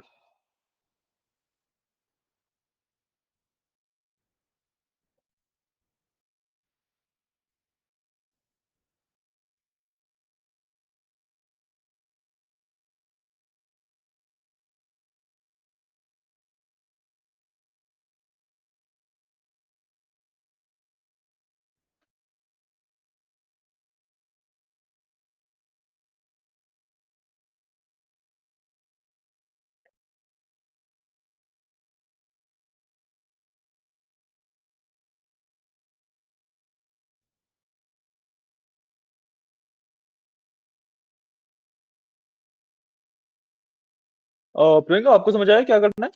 प्रियंका, आपको समझ आया क्या करना है?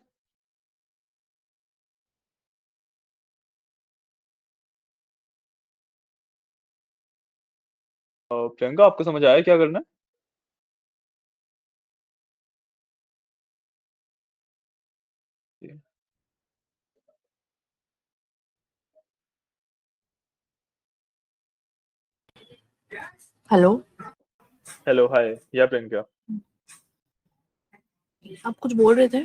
प्रियंका, आपको समझ आया क्या करना है? हेलो, हेलो, हाय, या प्रियंका। आप कुछ बोल रहे थे?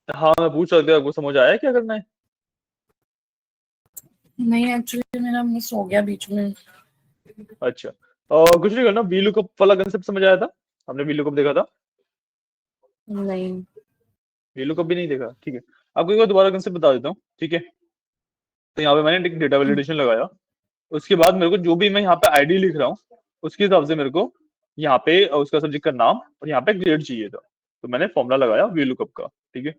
हाँ, मैं पूछ रहा था आपको समझ आया क्या करना है? नहीं, एक्चुअली मेरा मिस हो गया बीच में। अच्छा, कुछ नहीं करना, वी लुकअप वाला कंसेप्ट समझ आया था? हमने वी लुकअप देखा था? नहीं। वी लुकअप भी नहीं देखा, ठीक है। आपको एक बार दोबारा कंसेप्ट बता देता हूँ, ठीक है। तो यहाँ पे मैंने एक डेटा वैलिडेशन लगाया, उसके बाद मेरे को जो भी मैं यहाँ पे आईडी लिख रहा हूँ, उसके हिसाब से मेरे को यहाँ पे उसका सब्जेक्ट का नाम और यहाँ पे ग्रेड चाहिए था। तो मैंने फॉर्मूला लगाया वी लुकअप का, ठीक है।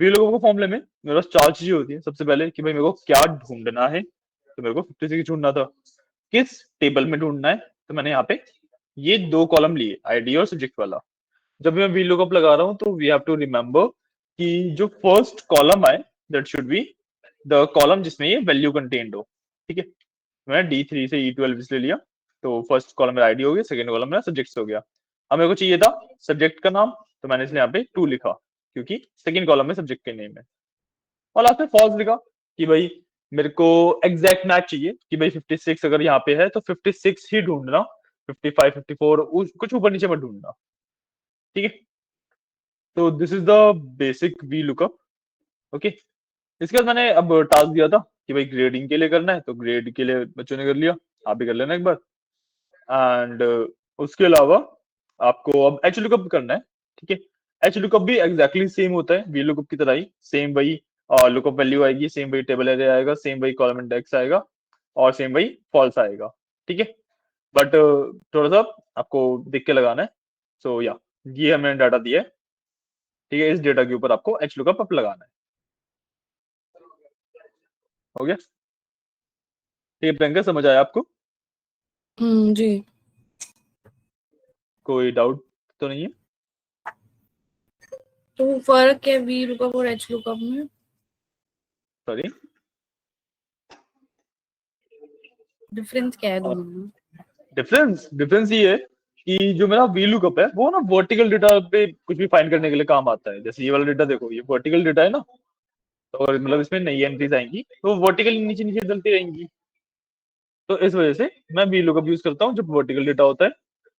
वी लुकअप के फॉर्मूले में मेरे पास 4 चीजें होती है। सबसे पहले कि भाई मेरे को क्या ढूंढना है, तो मेरे को 56 ढूंढना था। किस टेबल में ढूंढना है, तो मैंने यहाँ पे ये 2 कॉलम लिए, आईडी और सब्जेक्ट वाला। जब मैं वी लुकअप लगा रहा हूँ तो वी हैव टू रिमेम्बर कि जो फर्स्ट कॉलम आए that should be the column जिसमें ये वैल्यू कंटेन्ड हो, ठीक है। मैंने D3 से E12 इसलिए लिया, तो फर्स्ट कॉलम में आईडी हो गया, सेकंड कॉलम में सब्जेक्ट्स हो गया। अब मेरे को चाहिए था सब्जेक्ट का नाम, तो मैंने इसलिए यहाँ पे 2 लिखा, क्योंकि सेकंड कॉलम में सब्जेक्ट के नेम है। और लास्ट में फॉल्स लिखा कि भाई मेरे को एग्जैक्ट मैच चाहिए, कि भाई 56 अगर यहाँ पे है तो 56 ही ढूंढना, 55, 54 कुछ ऊपर नीचे मत ढूंढना, ठीक है। तो this is the basic V lookup, okay. इसके बाद मैंने अब टास्क दिया था कि भाई ग्रेडिंग के लिए करना है, तो ग्रेड के लिए बच्चों ने कर लिया, आप भी कर लेना एक बार। एंड उसके अलावा आपको अब एच लुकअप करना है, ठीक है। एच लुकअप भी एग्जैक्टली सेम होता है वी लुकअप की तरह ही, सेम वही लुकअप वैल्यू आएगी, सेम वही टेबल एरे आएगा, सेम वही कॉलम इंडेक्स आएगा, और सेम वही फॉल्स आएगा, ठीक है। बट थोड़ा सा आपको देख के लगाना है। सो या ये हमने डाटा दिया है, ठीक है। इस डेटा के ऊपर आपको एच लुकअप अप लगाना है, हो गया? ठीक है प्रियंका, समझ आया आपको? जी। कोई डाउट तो नहीं है? तो फर्क क्या है वी लुकअप और एच लुकअप में? सॉरी, डिफरेंस क्या है दोनों में? डिफरेंस ये है कि जो मेरा वी लुकअप है वो ना वर्टिकल डेटा पे कुछ भी फाइंड करने के लिए काम आता है। जैसे ये वाला डेटा देखो, ये वर्टिकल डेटा है ना, और मतलब इसमें नई एंट्रीज आएंगी तो वर्टिकल नीचे नीचे चलती रहेंगी। तो इस वजह से मैं वी लुकअप यूज करता हूँ जब वर्टिकल डेटा होता है।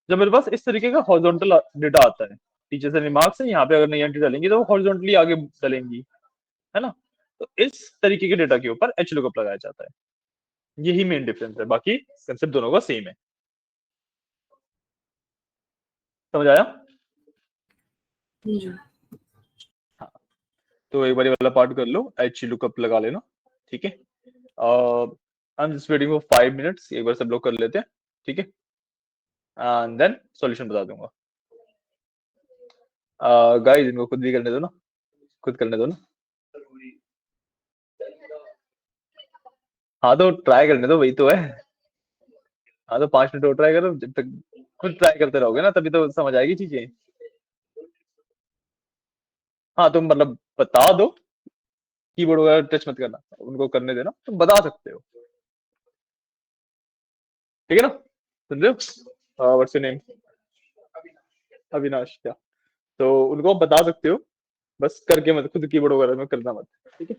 जब मेरे पास इस तरीके का हॉरिजॉन्टल डेटा आता है, टीचर से रिमार्क्स है, यहाँ पे अगर नई एंट्री डालेंगी तो वो हॉरिजॉन्टली आगे चलेंगी, है ना। तो इस तरीके के डेटा के ऊपर एच लुकअप लगाया जाता है। यही मेन डिफरेंस है, बाकी कंसेप्ट दोनों का सेम है। समझ आया? जी। हाँ, तो एक बार ये वाला पार्ट कर लो, एच लुकअप लगा लेना, ठीक है। I am just waiting for 5 minutes, एक बार सब लोग कर लेते हैं, ठीक है, एंड देन सॉल्यूशन बता दूंगा। गाइस इनको खुद भी करने दो ना, खुद करने दो ना। हाँ तो ट्राई करने दो, वही तो है। हाँ तो 5 मिनट और ट्राई करो, जब तक खुद ट्राई करते रहोगे ना तभी तो समझ आएगी चीजें। हाँ तुम मतलब बता दो, कीबोर्ड वगैरह टच मत करना, उनको करने देना, तुम बता सकते हो, ठीक है ना। सुन रहे हो? What's your name? अविनाश क्या? तो उनको आप बता सकते हो, बस करके मत, खुद कीबोर्ड वगैरह में करना मत, ठीक है।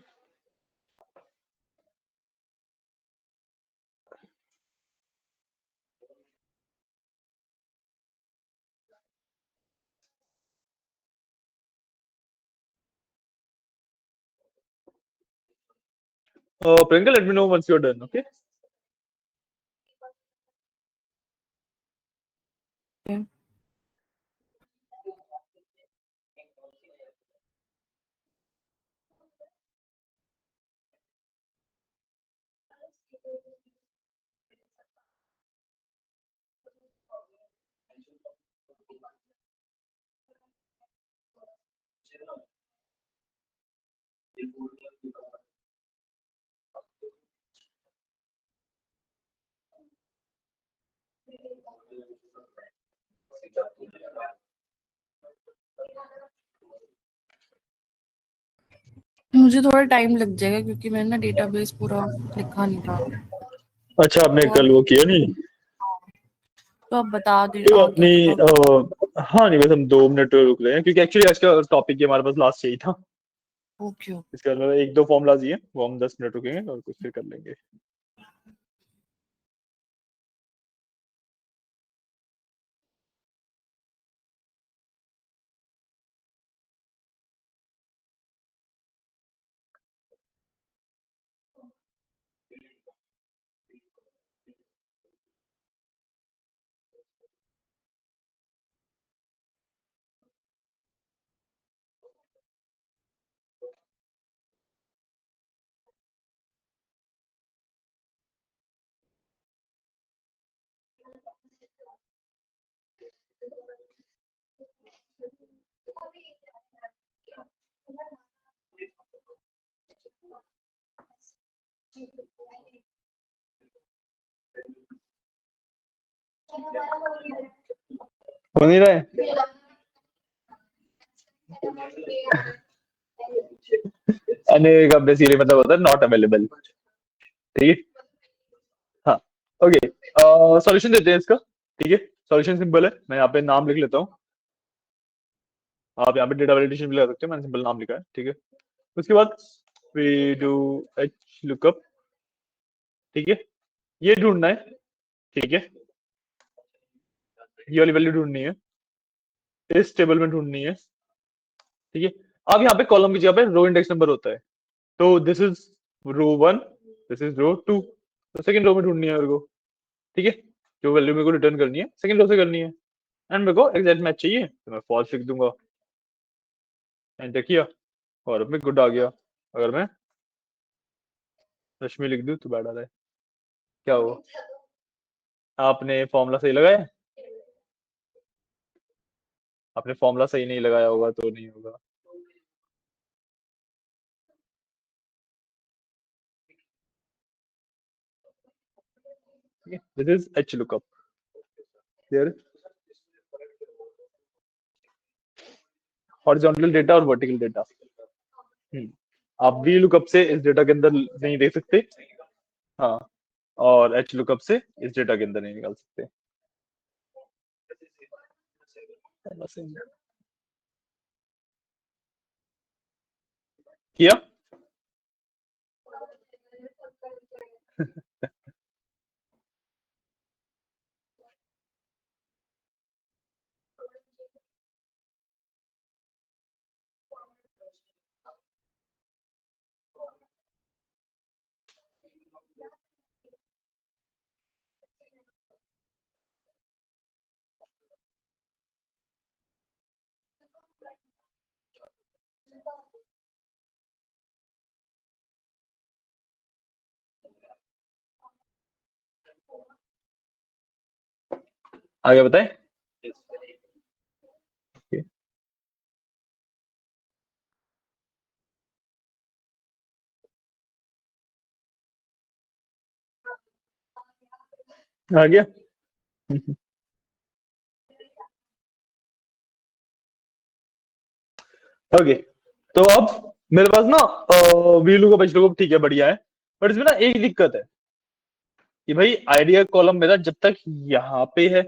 Priyanka, let me know once you're done, okay? Okay. मुझे थोड़ा टाइम लग जाएगा क्योंकि मैंने ना डेटाबेस पूरा लिखा नहीं था। अच्छा, आपने तो कल वो किया नहीं? आप बता दे कोई बात आगे नहीं, तो। हाँ नहीं, बस हम 2 मिनट रुक रहे हैं क्योंकि एक्चुअली आज का टॉपिक ही हमारे पास लास्ट यही था। Okay okay. इसके अंदर एक दो फॉर्मूलाज ही है, वो हम 10 मिनट रुकेंगे और कुछ फिर कर लेंगे। हो नहीं रहा है? अनेक का बेसिकली मतलब होता है नॉट अवेलेबल, ठीक है। हाँ, ओके, सॉल्यूशन देते हैं इसका, ठीक है। सॉल्यूशन सिंपल है, मैं यहाँ पे नाम लिख लेता हूँ, आप यहाँ पे डेटा वैलिडेशन भी लगा सकते हो, मैंने सिंपल नाम लिखा है, ठीक है। उसके बाद वी डू एच लुकअप, ठीक है, ये ढूंढना है, ठीक है, ये वाली वैल्यू ढूंढनी है, इस टेबल में ढूंढनी है, ठीक है। अब यहाँ पे कॉलम की जगह पे रो इंडेक्स नंबर होता है, तो this is row 1, this is row 2, तो सेकंड रो में ढूंढनी है मेरे को, ठीक है। जो वैल्यू मेरे को रिटर्न करनी है सेकंड रो से करनी है, एंड मेरे को एग्जैक्ट मैच चाहिए तो मैं फॉल्स लिख दूंगा, एंटर किया और अब मैं गुड आ गया। अगर मैं रश्मि लिख दूं तो बैड आ रहा है, क्या हुआ? आपने फॉर्मूला सही लगाया? आपने फॉर्मूला सही नहीं लगाया होगा तो नहीं होगा। This is H lookup, clear? Horizontal data और वर्टिकल डेटा। आप वी लुकअप से इस डेटा के अंदर नहीं देख सकते, हाँ, और एच लुकअप से इस डेटा के अंदर नहीं निकाल सकते। किया? आगे बताएं। आ गया? ओके, तो अब मेरे पास ना वी लुकअप एच लुकअप ठीक है, बढ़िया है, बट इसमें ना एक दिक्कत है कि भाई आइडिया कॉलम मेरा जब तक यहाँ पे है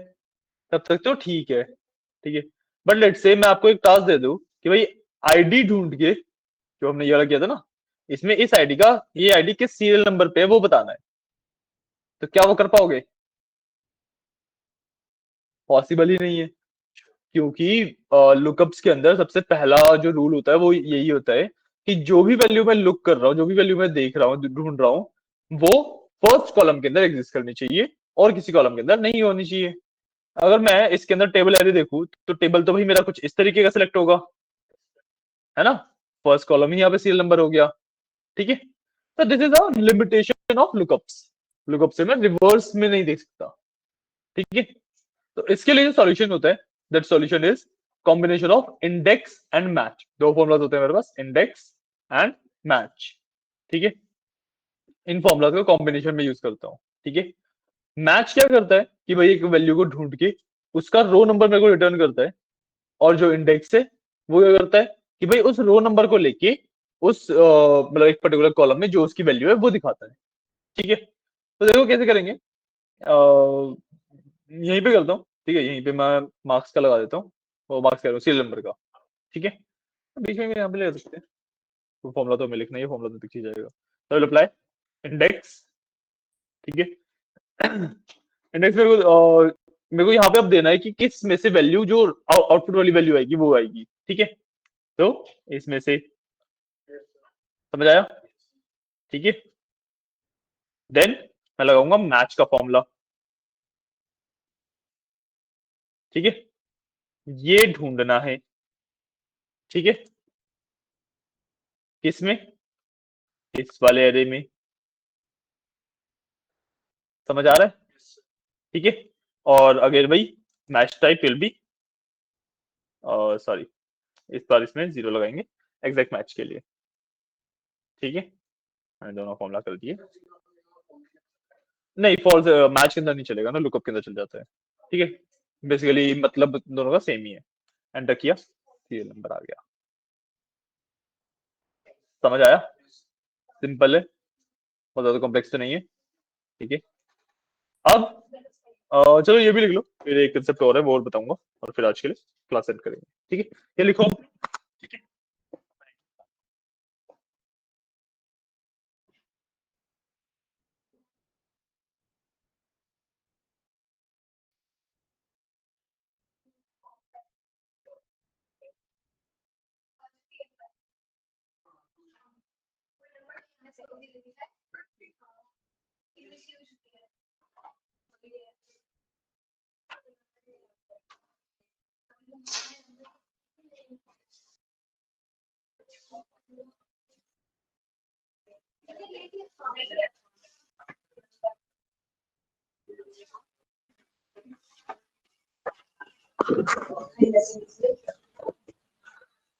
तब तक तो ठीक है, ठीक है, बट लेट से मैं आपको एक टास्क दे दूं कि भाई आईडी ढूंढ के, जो हमने ये वाला किया था ना, इसमें इस आईडी का, ये आईडी किस सीरियल नंबर पे है वो बताना है, तो क्या वो कर पाओगे? पॉसिबल ही नहीं है, क्योंकि लुकअप्स के अंदर सबसे पहला जो रूल होता है वो यही होता है कि जो भी वैल्यू मैं लुक कर रहा हूँ, जो भी वैल्यू मैं देख रहा हूँ, ढूंढ रहा हूँ, वो फर्स्ट कॉलम के अंदर एग्जिस्ट करनी चाहिए और किसी कॉलम के अंदर नहीं होनी चाहिए। अगर मैं इसके अंदर टेबल एरे देखूं तो टेबल तो भाई मेरा कुछ इस तरीके का सिलेक्ट होगा, है ना, फर्स्ट कॉलम ही यहाँ पे सीरियल नंबर हो गया, ठीक है। तो this is a limitation of lookups, lookup से मैं रिवर्स में नहीं देख सकता, ठीक है। तो इसके लिए जो सॉल्यूशन होता है, that solution is combination of index and match. दो फॉर्मुलाज होते हैं मेरे पास, इंडेक्स एंड मैच, ठीक है। इन फॉर्मुलाज का कॉम्बिनेशन में यूज करता हूँ, ठीक है। मैच क्या करता है कि भाई एक वैल्यू को ढूंढ के उसका रो नंबर मेरे को रिटर्न करता है, और जो इंडेक्स है वो क्या करता है कि भाई उस रो नंबर को लेके उस मतलब एक पर्टिकुलर कॉलम में जो उसकी वैल्यू है वो दिखाता है, ठीक है। तो देखो कैसे करेंगे, यहीं पे करता हूँ, ठीक है, यहीं पे मैं मार्क्स का लगा देता हूँ, वो मार्क्स कह रहा हूँ सीरियल नंबर का, ठीक है। बीच में यहाँ पे ले सकते हैं, तो फॉर्मुला तो हमें लिखना ही है, फॉर्मुला तो दिख ही जाएगा। तो अप्लाई इंडेक्स, ठीक है। इंडेक्स मेरे को यहाँ पे अब देना है कि किस में से वैल्यू जो आउटपुट वाली वैल्यू आएगी वो आएगी, ठीक है। तो इसमें से, समझ आया, ठीक है। देन मैं लगाऊंगा मैच का फॉर्मूला, ठीक है, ये ढूंढना है, ठीक है, किसमें, इस वाले एरे में, समझ आ रहा है, ठीक है। और अगर भाई match type will be, sorry, इस बार इसमें जीरो लगाएंगे एग्जैक्ट मैच के लिए, ठीक है। मैंने दोनों फॉर्मूला कर दिए, नहीं फॉल्स मैच के अंदर नहीं चलेगा ना, लुकअप के अंदर चल जाता है, ठीक है। बेसिकली मतलब दोनों का सेम ही है। एंटर किया, सीरियल नंबर आ गया, समझ आया, सिंपल है, बहुत ज्यादा कॉम्प्लेक्स तो नहीं है, ठीक है। अब चलो ये भी लिख लो, फिर एक कंसेप्ट और है वो और बताऊंगा, और फिर आज के लिए क्लास एंड करेंगे, ठीक है। ये लिखो, ठीक है।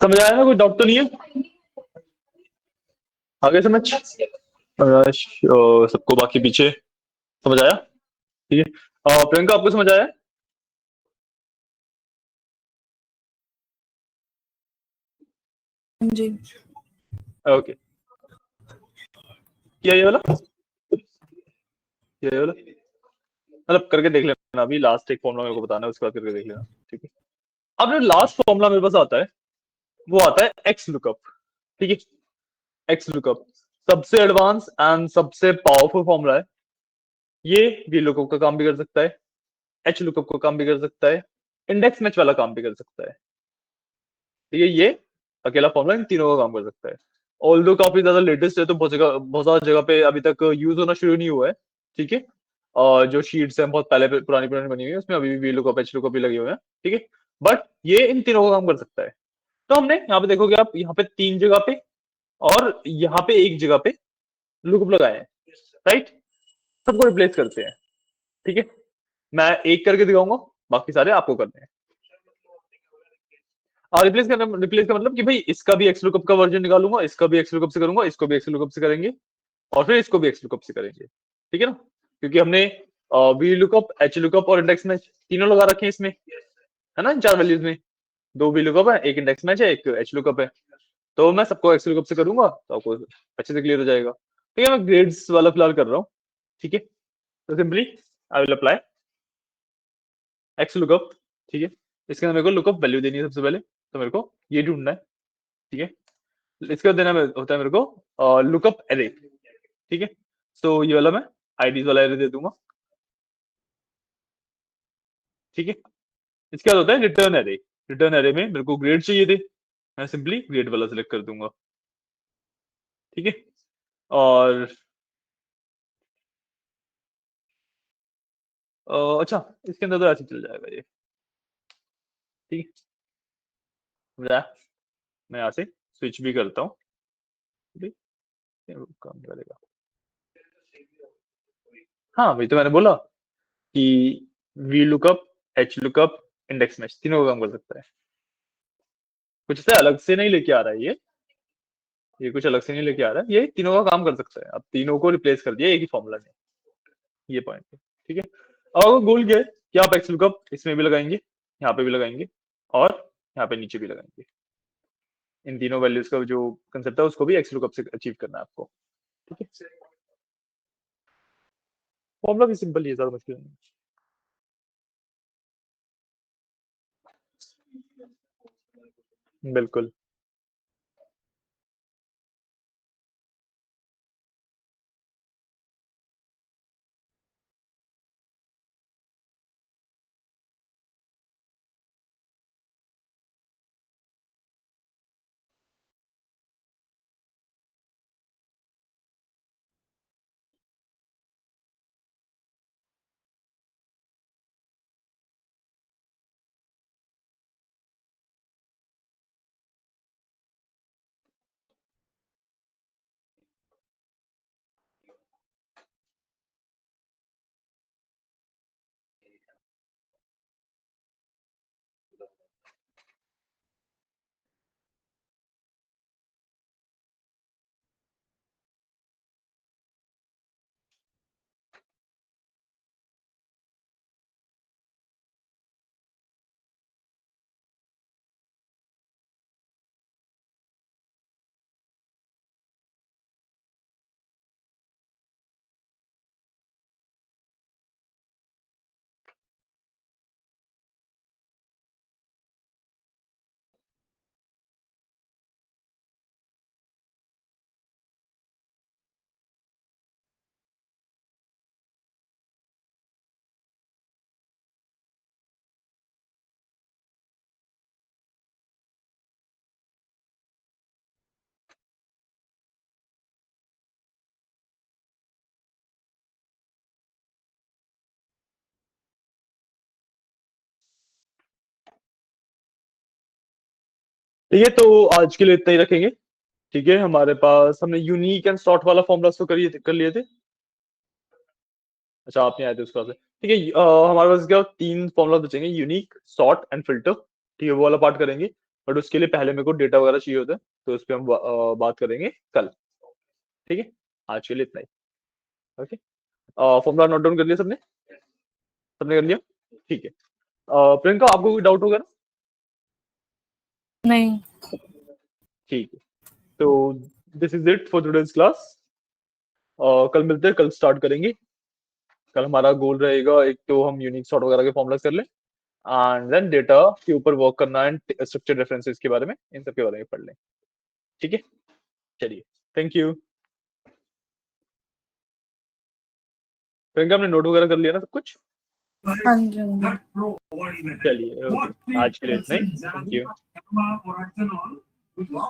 समझ आया ना, कोई डाउट तो नहीं है, आगे समझ, सबको बाकी पीछे समझ आया, ठीक है। प्रियंका आपको समझ आया? जी ओके, क्या ये वाला, ये वाला मतलब करके देख लेना, अभी लास्ट एक फॉर्मूला मेरे को बताना है, उसके बाद करके देख लेना, ठीक है। अब जो लास्ट फॉर्मूला मेरे पास आता है वो आता है एक्स लुकअप, ठीक है। एक्स लुकअप सबसे एडवांस एंड सबसे पावरफुल फॉर्मूला है। ये वी लुकअप का काम भी कर सकता है, एच लुकअप का काम भी कर सकता है, इंडेक्स मैच वाला काम भी कर सकता है, ठीक है। ये अकेला फॉर्मूला इन तीनों का काम कर सकता है। ऑल्दो काफी ज्यादा लेटेस्ट है, तो बहुत ज्यादा जगह पे अभी तक यूज होना शुरू नहीं हुआ है, ठीक है। और जो शीट्स हैं बहुत पहले पुरानी पुरानी बनी हुई है, उसमें अभी भी वी लुकअप एच लुकअप भी लगे हुए हैं, ठीक है। बट ये इन तीनों का काम कर सकता है। तो हमने यहाँ पे देखोगे आप, यहाँ पे 3 जगह पे और यहाँ पे 1 जगह पे लुकअप लगाए हैं, राइट। सबको रिप्लेस करते हैं, ठीक है। मैं एक करके दिखाऊंगा, बाकी सारे आपको करने हैं। और रिप्लेस का मतलब कि भाई इसका भी एक्स लुकअप का वर्जन निकालूंगा, इसका भी एक्स लुकअप से करूंगा, इसको भी एक्स लुकअप से करेंगे, और फिर इसको भी एक्स लुकअप से करेंगे, ठीक है ना। क्योंकि हमने वी लुकअप एच लुकअप और इंडेक्स मैच तीनों लगा रखे हैं इसमें, है ना, इन 4 वैल्यूज में। 2 वी लुकअप है, एक इंडेक्स मैच है, एक एच लुकअप है। तो मैं सबको एक्स लुकअप से करूंगा तो आपको अच्छे से क्लियर हो जाएगा। ठीक है, मैं ग्रेड्स वाला फिलहाल कर रहा हूँ, ठीक है। तो simply I will apply x lookup, ठीक है। इसके अंदर मेरे को लुकअप वैल्यू देनी है सबसे पहले, तो मेरे को ये ढूंढना है, ठीक है। इसका देना होता है मेरे को लुकअप एरे, ठीक है। सो ये वाला मैं आईडीज वाला एरे दे दूंगा, ठीक है। इसके बाद होता है रिटर्न एरे। रिटर्न एरे में मेरे को ग्रेड चाहिए थे, मैं सिंपली ग्रेड वाला सिलेक्ट कर दूंगा, ठीक है। और अच्छा, इसके अंदर तो ऐसे चल जाएगा ये, ठीक है। समझा? मैं यहाँ से स्विच भी करता हूँ, ठीक है, ये काम करेगा। हाँ वही तो मैंने बोला कि V lookup H lookup index match तीनों का काम कर सकता है, कुछ से अलग से नहीं लेके आ रहा है ये कुछ अलग से नहीं लेके आ रहा है, ये तीनों का काम कर सकता है। अब तीनों को रिप्लेस कर दिया एक ही फॉर्मूला ने, ये पॉइंट है, ठीक है। और गोल क्या है कि आप एक्स लुकअप इसमें भी लगाएंगे, यहाँ पे भी लगाएंगे, और यहाँ पे नीचे भी लगाएंगे। इन तीनों वैल्यूज का जो कंसेप्ट है उसको भी एक्स लुकअप से अचीव करना है आपको, ठीक है। फॉर्मूला भी सिंपल ही है, ज्यादा मुश्किल नहीं। बिल्कुल। ठीक है, तो आज के लिए इतना ही रखेंगे, ठीक है। हमारे पास हमने यूनिक एंड सॉर्ट वाला फॉर्मूला तो कर लिए थे। अच्छा, आप नहीं आए थे उसका, ठीक है। हमारे पास क्या 3 फॉर्मूला बचेंगे, यूनिक सॉर्ट एंड फिल्टर, ठीक है। वो वाला पार्ट करेंगे, बट उसके लिए पहले मेरे को डेटा वगैरह चाहिए होता है, तो उस पर हम बात करेंगे कल, ठीक है। आज के लिए इतना ही, ओके। फॉर्मूला नोट डाउन कर लिया सबने? सबने कर लिया, ठीक है। प्रियंका, आपको कोई डाउट होगा ना? नहीं। ठीक है, तो this is it for today's class. कल मिलते हैं, कल स्टार्ट करेंगे। कल हमारा गोल रहेगा, एक तो हम यूनिक सॉर्ट वगैरह के फॉर्मुलाज कर लें, एंड देन डेटा के ऊपर वर्क करना एंड स्ट्रक्चर रेफरेंसेस के बारे में, इन सब के बारे में पढ़ लें। ठीक है, चलिए, थैंक यू। प्रियंका, आपने नोट वगैरह कर लिया ना सब कुछ? हाँ जी, हाँ जी। चलिए, ओके, आज के लिए इतना ही। Thank you.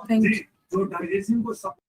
Thank you.